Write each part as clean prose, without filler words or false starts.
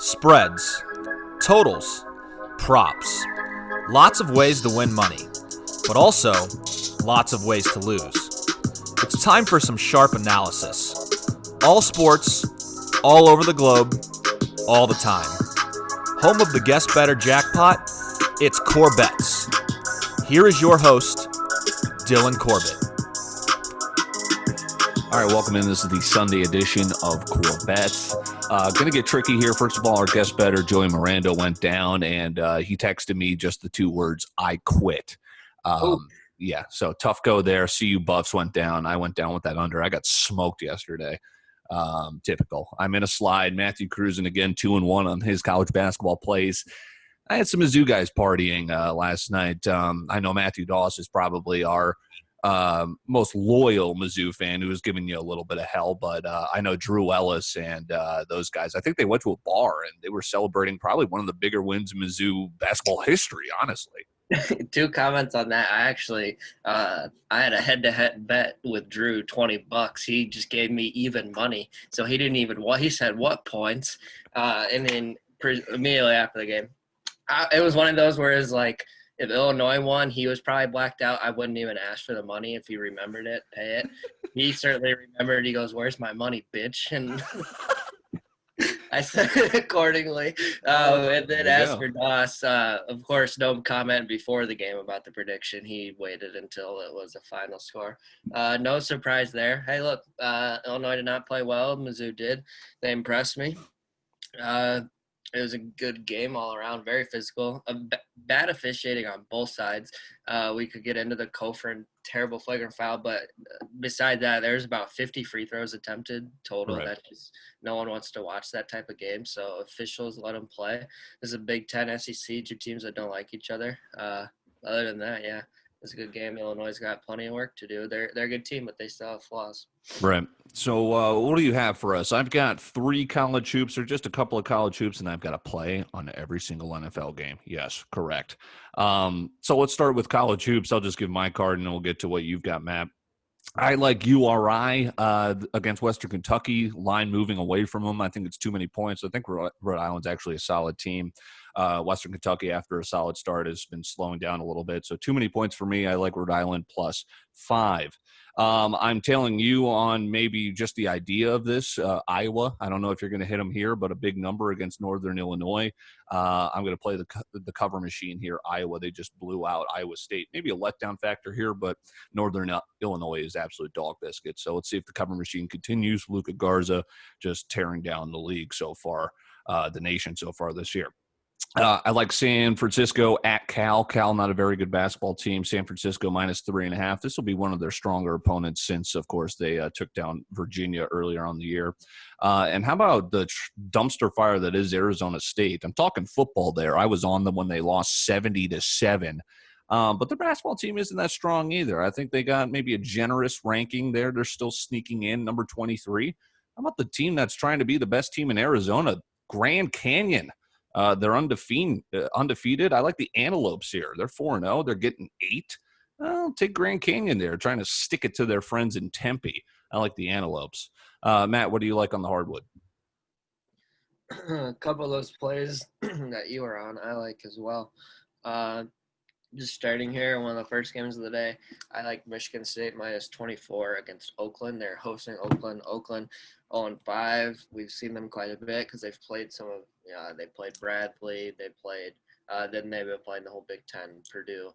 spreads, totals, props. Lots of ways to win money, but also lots of ways to lose. It's time for some sharp analysis. All sports, all over the globe, all the time. Home of the Guest Bettor jackpot, it's CorBET. Here is your host, Dylan Corbett. All right, welcome in. This is the Sunday edition of CorBET. Going to get tricky here. First of all, our Guest Bettor, Joey Miranda, went down, and he texted me just the two words, I quit. Yeah, so tough go there. CU Buffs went down. I went down with that under. I got smoked yesterday. Typical. I'm in a slide. Matthew Cruzen, again, 2-1 on his college basketball plays. I had some Mizzou guys partying last night. I know Matthew Doss is probably our most loyal Mizzou fan who was giving you a little bit of hell, but I know Drew Ellis and those guys, I think they went to a bar and they were celebrating probably one of the bigger wins in Mizzou basketball history, honestly. Two comments on that. I had a head-to-head bet with Drew, $20. He just gave me even money, so he didn't even. He said what points, and then immediately after the game, it was one of those where it's like, if Illinois won, he was probably blacked out. I wouldn't even ask for the money if he remembered it, pay it. He certainly remembered. He goes, "Where's my money, bitch?" And I said it accordingly. And then as for Doss, of course, no comment before the game about the prediction. He waited until it was the final score. No surprise there. Hey, look, Illinois did not play well. Mizzou did. They impressed me. It was a good game all around, very physical. Bad officiating on both sides. We could get into the Kofor and terrible flagrant foul, but beside that, there's about 50 free throws attempted total. Right. That just no one wants to watch that type of game, so officials let them play. This is a Big Ten SEC, two teams that don't like each other. Other than that, yeah, it's a good game. Illinois got plenty of work to do. They're a good team, but they still have flaws. Right. So what do you have for us? I've got 3 college hoops, or just a couple of college hoops, and I've got a play on every single NFL game. Yes, correct. So let's start with college hoops. I'll just give my card, and then we'll get to what you've got, Matt. I like URI against Western Kentucky, line moving away from them. I think it's too many points. I think Rhode Island's actually a solid team. Western Kentucky, after a solid start, has been slowing down a little bit. So too many points for me. I like Rhode Island +5. I'm telling you on maybe just the idea of this, Iowa. I don't know if you're going to hit them here, but a big number against Northern Illinois. I'm going to play the cover machine here. Iowa, they just blew out Iowa State. Maybe a letdown factor here, but Northern Illinois is absolute dog biscuit. So let's see if the cover machine continues. Luka Garza just tearing down the league so far, the nation so far this year. I like San Francisco at Cal. Cal, not a very good basketball team. San Francisco -3.5. This will be one of their stronger opponents since, of course, they took down Virginia earlier on the year. And how about the dumpster fire that is Arizona State? I'm talking football there. I was on them when they lost 70-7. But their basketball team isn't that strong either. I think they got maybe a generous ranking there. They're still sneaking in, number 23. How about the team that's trying to be the best team in Arizona, Grand Canyon? They're undefeated. I like the Antelopes here. They're 4-0. They're getting 8. I'll take Grand Canyon there, trying to stick it to their friends in Tempe. I like the Antelopes. Matt, what do you like on the hardwood? A couple of those plays that you were on, I like as well. Just starting here, one of the first games of the day, I like Michigan State -24 against Oakland. They're hosting Oakland. Oakland 0-5. We've seen them quite a bit because they've played they played Bradley. They played then they've been playing the whole Big Ten, Purdue.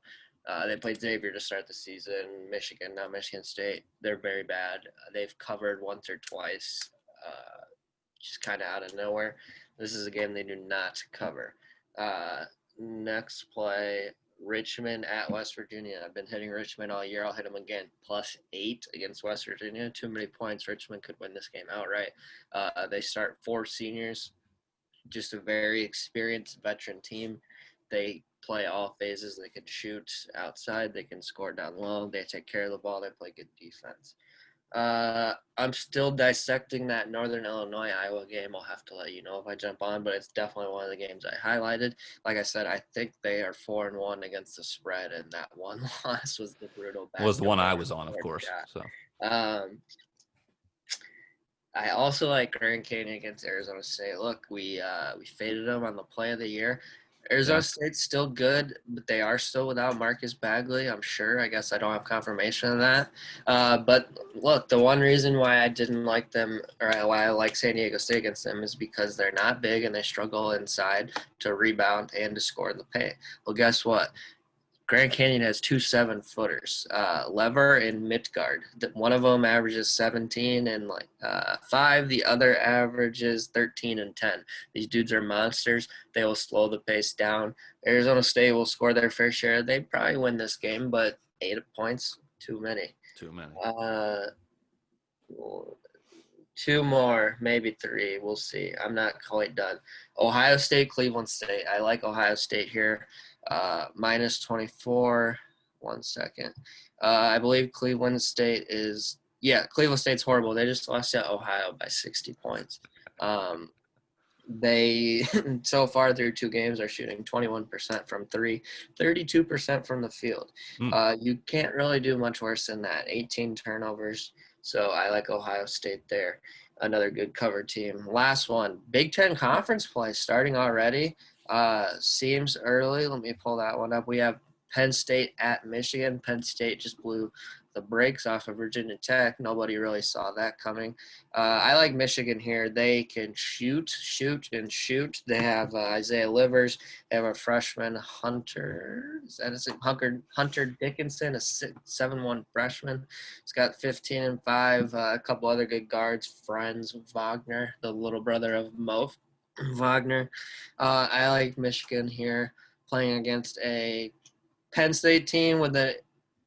They played Xavier to start the season. Michigan, now Michigan State. They're very bad. They've covered once or twice, just kind of out of nowhere. This is a game they do not cover. Next play, Richmond at West Virginia. I've been hitting Richmond all year. I'll hit them again. +8 against West Virginia. Too many points. Richmond could win this game outright. They start 4 seniors. Just a very experienced veteran team. They play all phases. They can shoot outside. They can score down low. They take care of the ball. They play good defense. I'm still dissecting that Northern Illinois-Iowa game. I'll have to let you know if I jump on, but it's definitely one of the games I highlighted. Like I said, I think they are 4-1 against the spread, and that one loss was the brutal. Was the one I was on, of course. Yeah. So I also like Grand Canyon against Arizona State. Look, we faded them on the play of the year. Arizona Yeah. State's still good, but they are still without Marcus Bagley, I'm sure. I guess I don't have confirmation of that. But look, the one reason why I didn't like them, or why I like San Diego State against them, is because they're not big and they struggle inside to rebound and to score in the paint. Well, guess what? Grand Canyon has two 7-footers, Lever and Midgard. One of them averages 17 and 5. The other averages 13 and 10. These dudes are monsters. They will slow the pace down. Arizona State will score their fair share. They probably win this game, but 8 points, too many. Too many. 2 more, maybe 3. We'll see. I'm not quite done. Ohio State, Cleveland State. I like Ohio State here. Minus 24. 1 second. I believe Cleveland State is – Cleveland State's horrible. They just lost to Ohio by 60 points. They, so far through 2 games, are shooting 21% from 3, 32% from the field. You can't really do much worse than that. 18 turnovers. So I like Ohio State there. Another good cover team. Last one, Big Ten Conference play starting already. Seems early. Let me pull that one up. We have Penn State at Michigan. Penn State just blew the brakes off of Virginia Tech. Nobody really saw that coming. I like Michigan here. They can shoot. They have Isaiah Livers. They have a freshman, Hunter. Is that his name? Hunter Dickinson, a 7'1" freshman. He's got 15 and 5. A couple other good guards. Franz Wagner, the little brother of Mo Wagner. I like Michigan here, playing against a Penn State team with an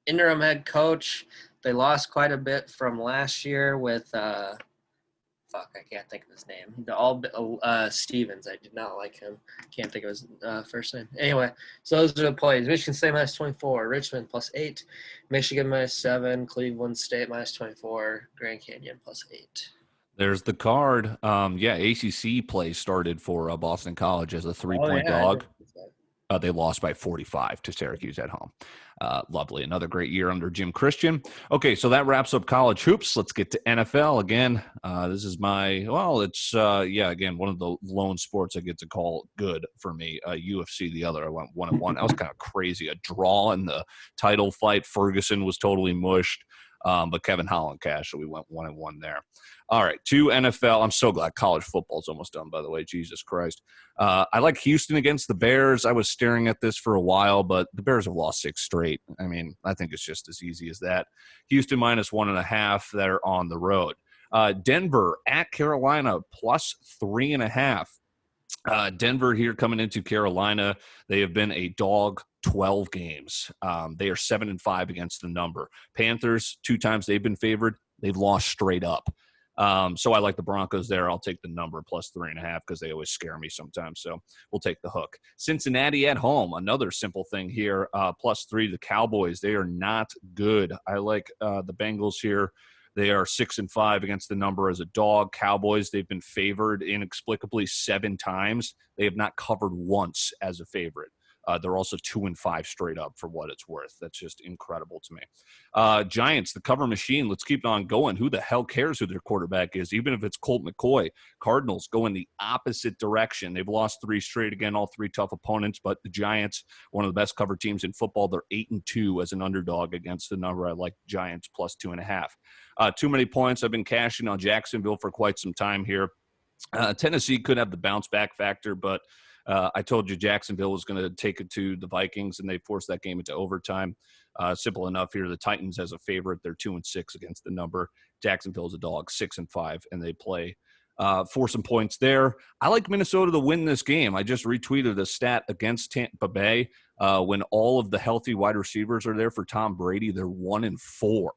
interim head coach. They lost quite a bit from last year with I can't think of his name. Stevens. I did not like him. Can't think of his first name. Anyway, so those are the plays. Michigan State minus 24, Richmond plus 8, Michigan minus 7, Cleveland State minus 24, Grand Canyon plus 8. There's the card. ACC play started for Boston College as a 3-point dog. They lost by 45 to Syracuse at home. Lovely. Another great year under Jim Christian. Okay, so that wraps up college hoops. Let's get to NFL again. This is again, one of the lone sports I get to call good for me. UFC the other. I went 1-1. That was kind of crazy. A draw in the title fight. Ferguson was totally mushed. But Kevin Holland cashed, so we went 1-1 there. All right, to NFL. I'm so glad college football is almost done, by the way. Jesus Christ. I like Houston against the Bears. I was staring at this for a while, but the Bears have lost 6 straight. I mean, I think it's just as easy as that. Houston minus 1.5. They're on the road. Denver at Carolina plus 3.5. Denver here coming into Carolina. They have been a dog 12 games. They are 7-5 against the number. Panthers, 2 times they've been favored. They've lost straight up. So I like the Broncos there. I'll take the number plus 3.5 because they always scare me sometimes. So we'll take the hook. Cincinnati at home. Another simple thing here. Plus 3. The Cowboys, they are not good. I like the Bengals here. They are 6-5 against the number as a dog. Cowboys, they've been favored inexplicably 7 times. They have not covered once as a favorite. They're also 2-5 straight up for what it's worth. That's just incredible to me. Giants, the cover machine. Let's keep on going. Who the hell cares who their quarterback is, even if it's Colt McCoy? Cardinals go in the opposite direction. They've lost 3 straight. Again, all 3 tough opponents, but the Giants, one of the best cover teams in football, they're 8-2 as an underdog against the number. I like Giants plus 2.5. Too many points. I've been cashing on Jacksonville for quite some time here. Tennessee could have the bounce back factor, but I told you Jacksonville was going to take it to the Vikings, and they forced that game into overtime. Simple enough here. The Titans as a favorite, they're 2-6 against the number. Jacksonville's a dog, 6-5, and they play for some points there. I like Minnesota to win this game. I just retweeted a stat against Tampa Bay. When all of the healthy wide receivers are there for Tom Brady, they're 1-4.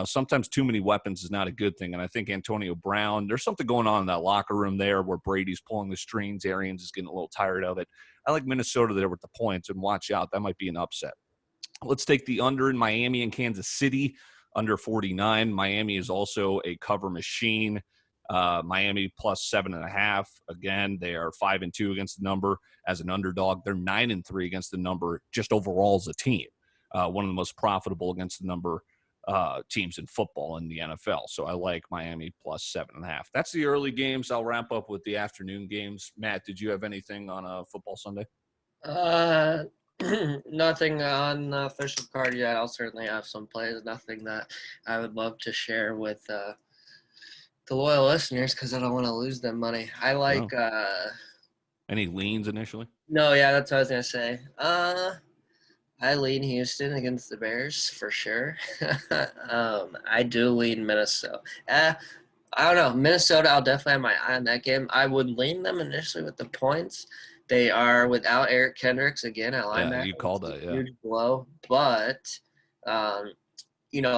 Sometimes too many weapons is not a good thing. And I think Antonio Brown, there's something going on in that locker room there where Brady's pulling the strings. Arians is getting a little tired of it. I like Minnesota there with the points, and watch out. That might be an upset. Let's take the under in Miami and Kansas City, under 49. Miami is also a cover machine. Miami plus 7.5. Again, they are 5-2 against the number as an underdog. They're 9-3 against the number just overall as a team. One of the most profitable against the number teams in football in the NFL. So I like Miami plus 7.5. That's the early games. I'll wrap up with the afternoon games. Matt, did you have anything on a football Sunday? Nothing on the official card yet. I'll certainly have some plays. Nothing that I would love to share with the loyal listeners because I don't want to lose them money. I like. Any leans initially? No, yeah, that's what I was gonna say. I lean Houston against the Bears for sure. I do lean Minnesota. I don't know. Minnesota, I'll definitely have my eye on that game. I would lean them initially with the points. They are without Eric Kendricks again at linebacker. Yeah, you called that, yeah. Huge blow. But,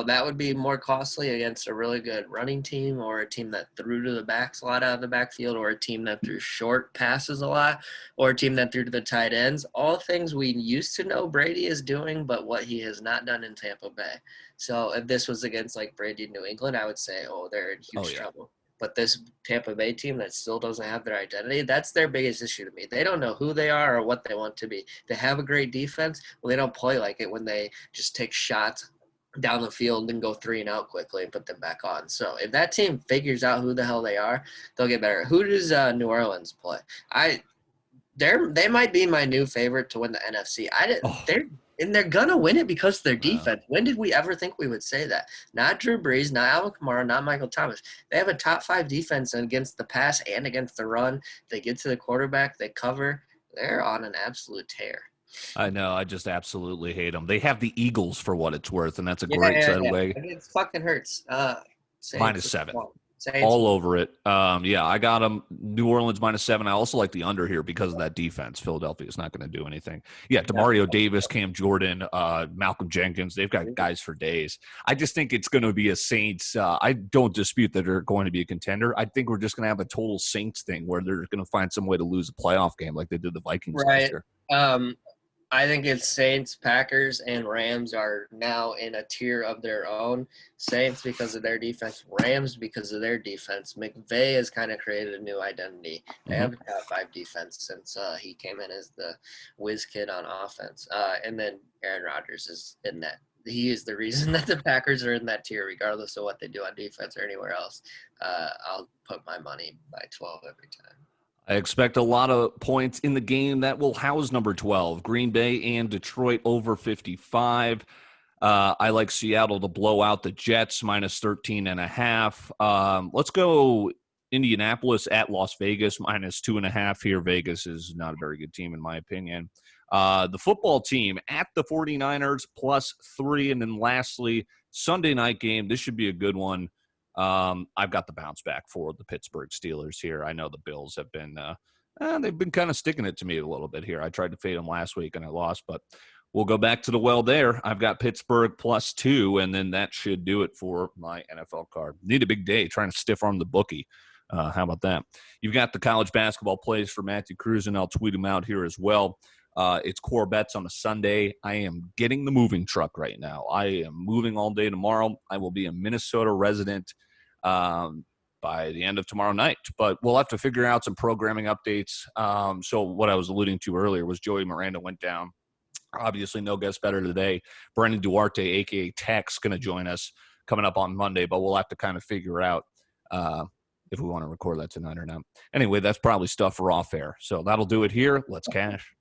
that would be more costly against a really good running team or a team that threw to the backs a lot out of the backfield or a team that threw short passes a lot or a team that threw to the tight ends. All things we used to know Brady is doing, but what he has not done in Tampa Bay. So if this was against like Brady in New England, I would say, they're in huge trouble. But this Tampa Bay team that still doesn't have their identity, that's their biggest issue to me. They don't know who they are or what they want to be. They have a great defense. Well, they don't play like it when they just take shots down the field and go 3 and out quickly and put them back on. So if that team figures out who the hell they are, they'll get better. Who does New Orleans play? They might be my new favorite to win the NFC. They're gonna win it because of their defense. When did we ever think we would say that? Not Drew Brees, not Alvin Kamara, not Michael Thomas. They have a top 5 defense against the pass and against the run. They get to the quarterback, they cover. They're on an absolute tear. I know. I just absolutely hate them. They have the Eagles for what it's worth, and that's a great segue. It fucking hurts. -7. All over it. I got them. New Orleans -7. I also like the under here because of that defense. Philadelphia is not going to do anything. Yeah, DeMario Davis, Cam Jordan, Malcolm Jenkins. They've got guys for days. I just think it's going to be a Saints. I don't dispute that they're going to be a contender. I think we're just going to have a total Saints thing where they're going to find some way to lose a playoff game like they did the Vikings last year. I think it's Saints, Packers, and Rams are now in a tier of their own. Saints because of their defense, Rams because of their defense. McVay has kind of created a new identity. They have a top 5 defense since he came in as the whiz kid on offense. And then Aaron Rodgers is in that. He is the reason that the Packers are in that tier, regardless of what they do on defense or anywhere else. I'll put my money by 12 every time. I expect a lot of points in the game that will house number 12, Green Bay and Detroit over 55. I like Seattle to blow out the Jets -13.5. Let's go Indianapolis at Las Vegas -2.5 here. Vegas is not a very good team in my opinion. The football team at the 49ers +3. And then lastly, Sunday night game. This should be a good one. I've got the bounce back for the Pittsburgh Steelers here. I know the Bills have been they've been kind of sticking it to me a little bit here. I tried to fade them last week and I lost, but we'll go back to the well there. I've got Pittsburgh +2, and then that should do it for my NFL card. Need a big day trying to stiff arm the bookie. How about that? You've got the college basketball plays for Matthew Cruz, and I'll tweet them out here as well. It's CorBETs on a Sunday. I am getting the moving truck right now. I am moving all day tomorrow. I will be a Minnesota resident by the end of tomorrow night. But we'll have to figure out some programming updates. So what I was alluding to earlier was Joey Miranda went down. Obviously, no Guest Bettor today. Brandon Duarte, a.k.a. Tex, going to join us coming up on Monday. But we'll have to kind of figure out if we want to record that tonight or not. Anyway, that's probably stuff for off air. So that'll do it here. Let's cash.